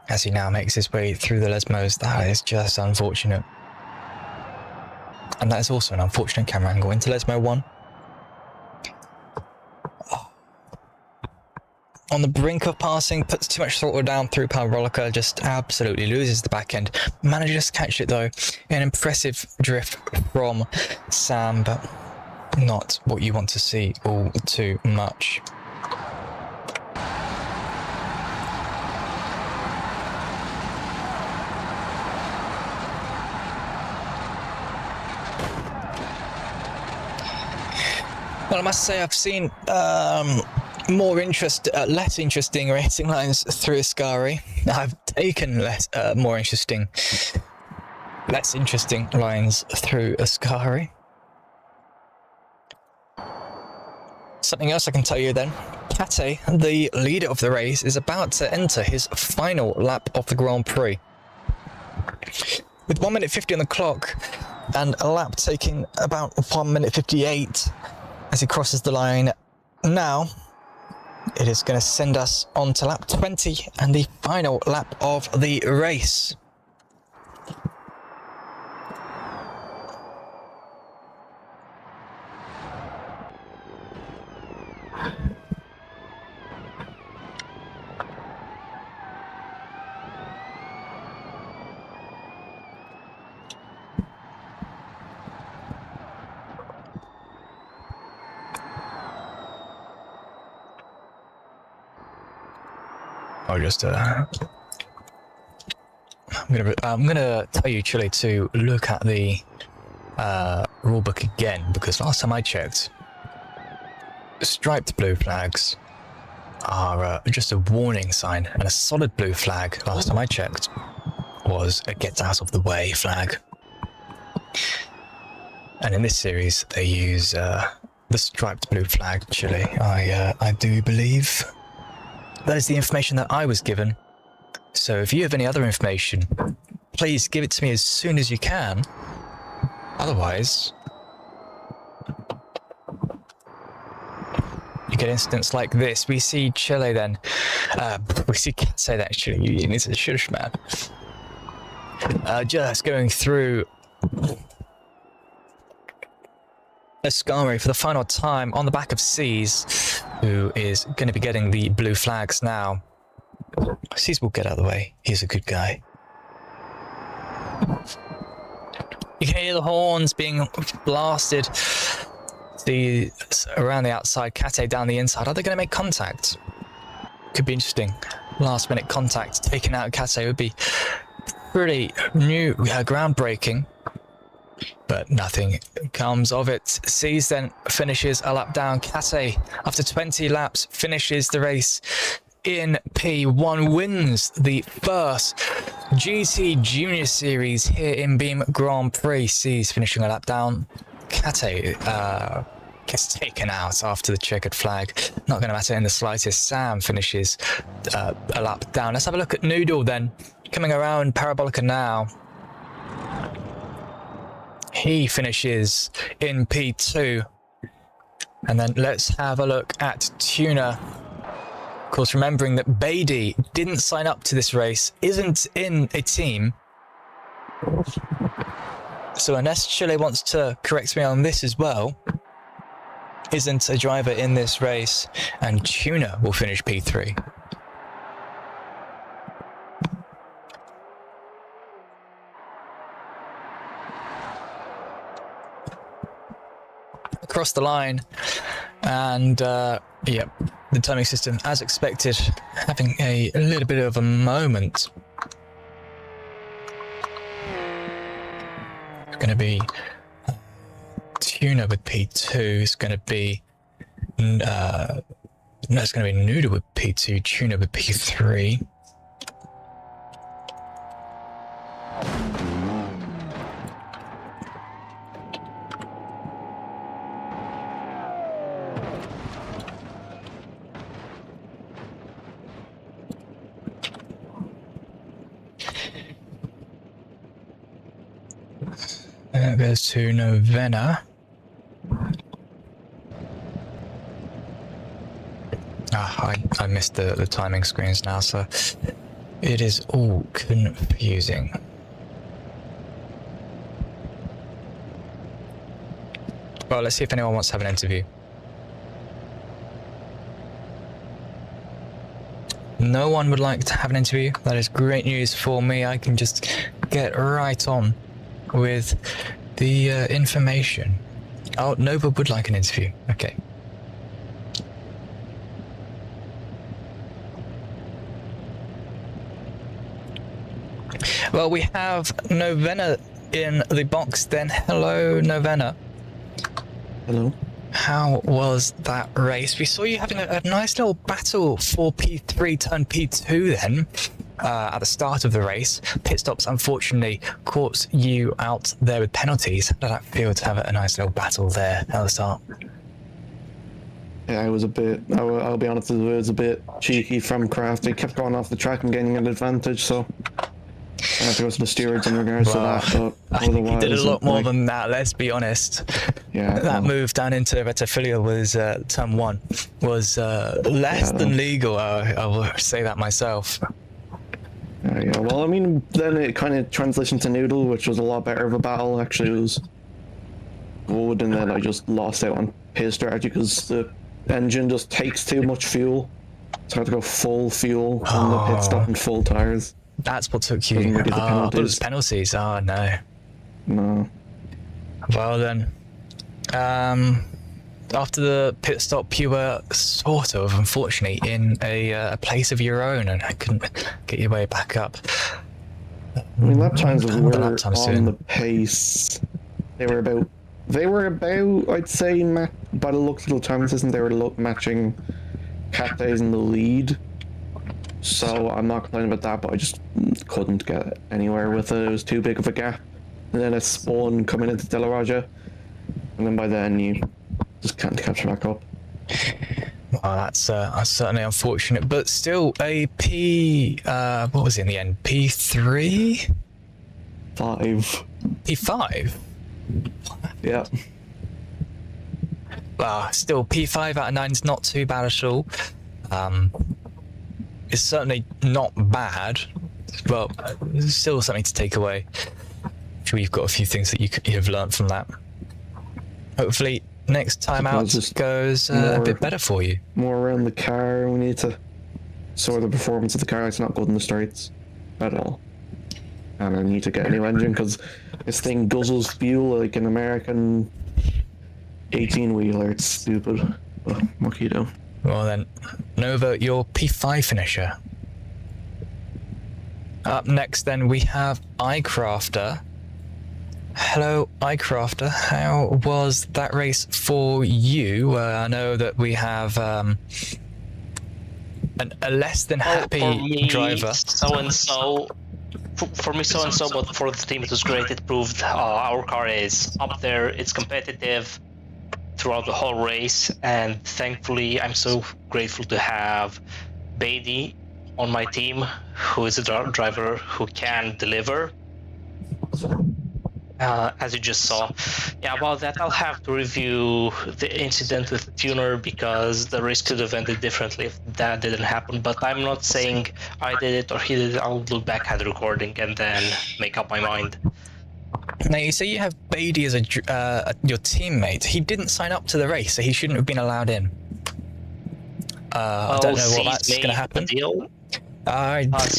[SPEAKER 1] As he now makes his way through the Lesmos, that is just unfortunate. And that is also an unfortunate camera angle into Lesmo 1. On the brink of passing, puts too much throttle down through Parabolica, just absolutely loses the back end. Manages to catch it though. An impressive drift from Sam, but not what you want to see all too much. Well, I must say I've seen less interesting racing lines through Ascari. I've taken less interesting lines through Ascari. Something else I can tell you then. Kate, the leader of the race, is about to enter his final lap of the Grand Prix. With 1 minute 50 on the clock and a lap taking about 1 minute 58 as he crosses the line. Now, it is going to send us on to lap 20 and the final lap of the race. I'll just I'm gonna tell you, Chile, to look at the rulebook again, because last time I checked, striped blue flags are just a warning sign, and a solid blue flag, last time I checked, was a get out of the way flag. And in this series, they use the striped blue flag, Chile. I do believe. That is the information that I was given. So if you have any other information, please give it to me as soon as you can. Otherwise, you get incidents like this. We see Chile then. We see Cat say that actually. It's a shush, man. Just going through Ascari for the final time on the back of Seas, who is going to be getting the blue flags now. Seas will get out of the way. He's a good guy. You can hear the horns being blasted around the outside, Kate down the inside. Are they going to make contact? Could be interesting. Last minute contact taken out Kate would be pretty new, groundbreaking, but nothing comes of it. Seas then finishes a lap down. Kate, after 20 laps, finishes the race in P1, wins the first GT Junior Series here in Beam Grand Prix. Seas finishing a lap down. Kate gets taken out after the checkered flag. Not going to matter in the slightest. Sam finishes a lap down. Let's have a look at Noodle then. Coming around Parabolica now. He finishes in P2. And then let's have a look at Tuna. Of course, remembering that Beatty didn't sign up to this race, isn't in a team. So unless Chile wants to correct me on this as well, isn't a driver in this race, and Tuna will finish P3. Across the line, and yep, the timing system, as expected, having a little bit of a moment. It's going to be Tuna with P2. It's going to be no, it's going to be Noodle with P2. Tuna with P3. That goes to Novena. I missed the timing screens now, so it is all confusing. Well, let's see if anyone wants to have an interview. No one would like to have an interview. That is great news for me. I can just get right on with the information. Oh, Nova would like an interview. Okay. Well, we have Novena in the box then. Hello, Novena.
[SPEAKER 2] Hello.
[SPEAKER 1] How was that race? We saw you having a nice little battle for P3 turn P2 then. At the start of the race. Pit stops unfortunately caught you out there with penalties. How did that feel to have a nice little battle there at the start?
[SPEAKER 2] Yeah, I was a bit, I'll be honest, it was a bit cheeky from Kraft. They kept going off the track and gaining an advantage, so I have to go to the stewards in regards to that. But
[SPEAKER 1] I think he did a lot more than that, let's be honest.
[SPEAKER 2] Yeah,
[SPEAKER 1] that move down into Retafilia was, turn 1, was less than legal, I will say that myself.
[SPEAKER 2] Yeah, well, I mean, then it kind of transitioned to Noodle, which was a lot better of a battle. Actually, it was good, and then I just lost out on his strategy because the engine just takes too much fuel. So I had to go full fuel on the pit stop and full tires.
[SPEAKER 1] That's what took you.
[SPEAKER 2] Really
[SPEAKER 1] Oh, it was penalties. Oh, no.
[SPEAKER 2] No.
[SPEAKER 1] Well, then. After the pit stop, you were sort of, unfortunately, in a place of your own, and I couldn't get your way back up.
[SPEAKER 2] I mean, lap times were on the pace. They were about, I'd say, by the looks of the timing system, they were matching Cate's in the lead. So I'm not complaining about that, but I just couldn't get anywhere with it. It was too big of a gap. And then a spawn coming into De La Raja, and then by then you just can't catch back up.
[SPEAKER 1] Well, that's certainly unfortunate, but still a P. What was it in the end? P3?
[SPEAKER 2] 5.
[SPEAKER 1] P5?
[SPEAKER 2] Yeah.
[SPEAKER 1] Still P5 out of 9 is not too bad at all. It's certainly not bad, but there's still something to take away. I'm sure you've got a few things that you have learned from that. Hopefully next time out goes a bit better for you.
[SPEAKER 2] More around the car. We need to sort the performance of the car. It's not good in the straights at all. And I need to get a new engine because this thing guzzles fuel like an American 18-wheeler. It's stupid. But what can you do?
[SPEAKER 1] Well then, Nova, your P5 finisher. Up next then we have iCrafter. Hello iCrafter, how was that race for you? I know that we have a less than happy driver.
[SPEAKER 3] For me, so-and-so, but for the team it was great. It proved our car is up there, it's competitive throughout the whole race, and thankfully I'm so grateful to have Beatty on my team, who is a driver who can deliver. As you just saw. Yeah, about that I'll have to review the incident with the tuner because the race could have ended differently if that didn't happen, but I'm not saying I did it or he did it. I'll look back at the recording and then make up my mind.
[SPEAKER 1] Now you say you have Beatty as your teammate. He didn't sign up to the race, so he shouldn't have been allowed in. I don't know what that's going to happen.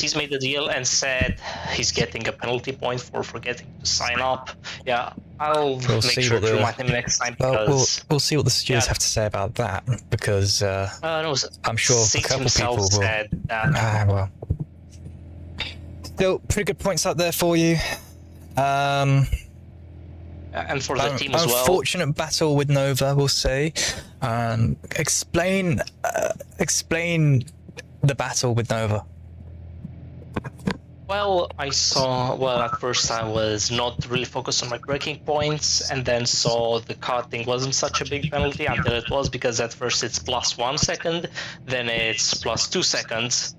[SPEAKER 3] He's made the deal and said he's getting a penalty point for forgetting to sign up. Yeah, I'll make sure to remind him next time.
[SPEAKER 1] We'll see what the stewards have to say about that because
[SPEAKER 3] no,
[SPEAKER 1] I'm sure a couple people will.
[SPEAKER 3] Said that.
[SPEAKER 1] Well, still pretty good points out there for you.
[SPEAKER 3] And for the team as well.
[SPEAKER 1] Unfortunate battle with Nova, we'll say. Explain the battle with Nova.
[SPEAKER 3] Well, at first I was not really focused on my braking points, and then saw the karting wasn't such a big penalty until it was, because at first it's +1 second, then it's +2 seconds.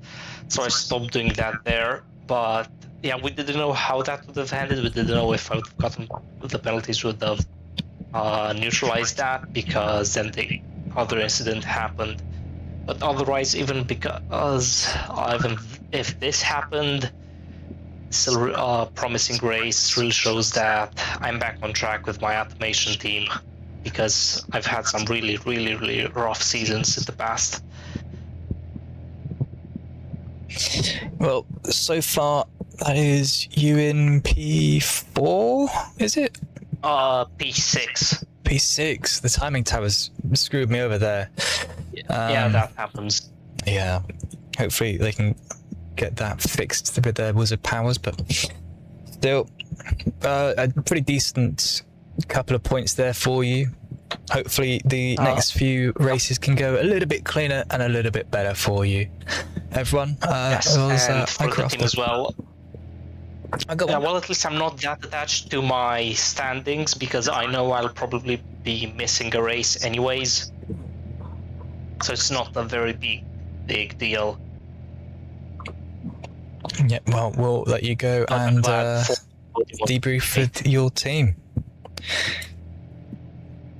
[SPEAKER 3] So I stopped doing that there. But yeah, we didn't know how that would have ended. We didn't know if I would have gotten the penalties would have neutralized that, because then the other incident happened. But otherwise, even if this happened, still promising race really shows that I'm back on track with my automation team, because I've had some really, really, really rough seasons in the past.
[SPEAKER 1] Well, so far that is you in P4, is it?
[SPEAKER 3] P6.
[SPEAKER 1] P6. The timing towers screwed me over there.
[SPEAKER 3] Yeah, that happens.
[SPEAKER 1] Yeah, hopefully they can get that fixed with their wizard powers, but still a pretty decent couple of points there for you. Hopefully the next few races can go a little bit cleaner and a little bit better for you. Everyone,
[SPEAKER 3] yes, and for the team as well.
[SPEAKER 1] Well,
[SPEAKER 3] at least I'm not that attached to my standings, because I know I'll probably be missing a race anyways. So it's not a very big deal.
[SPEAKER 1] Yeah, well, we'll let you go and debrief with your team.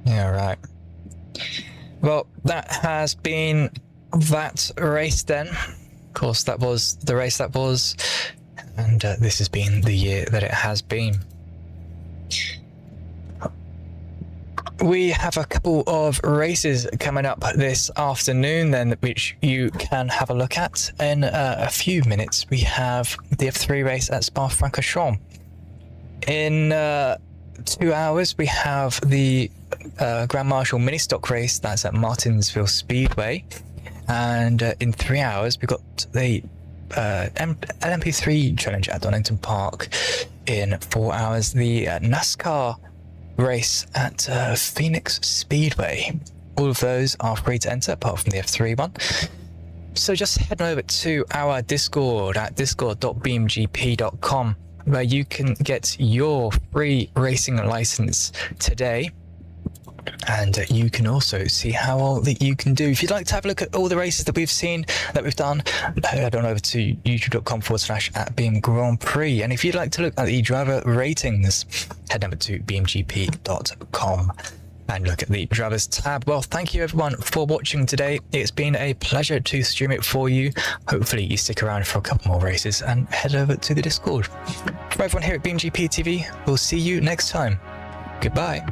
[SPEAKER 1] Yeah, right. Well, that has been that race then. Of course, that was the race that was, and this has been the year that it has been. We have a couple of races coming up this afternoon then, which you can have a look at in a few minutes. We have the F3 race at Spa-Francorchamps. In 2 hours, we have the Grand Marshal mini stock race that's at Martinsville Speedway. And in 3 hours, we've got the LMP3 challenge at Donington Park. In 4 hours, the NASCAR race at Phoenix Speedway. All of those are free to enter, apart from the F3 one. So just head over to our Discord at discord.beamgp.com, where you can get your free racing license today. And you can also see how all that you can do. If you'd like to have a look at all the races that we've seen, that we've done, head on over to youtube.com/@BeamGrandPrix. And if you'd like to look at the driver ratings, head over to beamgp.com and look at the drivers tab. Well, thank you everyone for watching today. It's been a pleasure to stream it for you. Hopefully you stick around for a couple more races and head over to the Discord. From everyone here at BeamGP TV, we'll see you next time. Goodbye.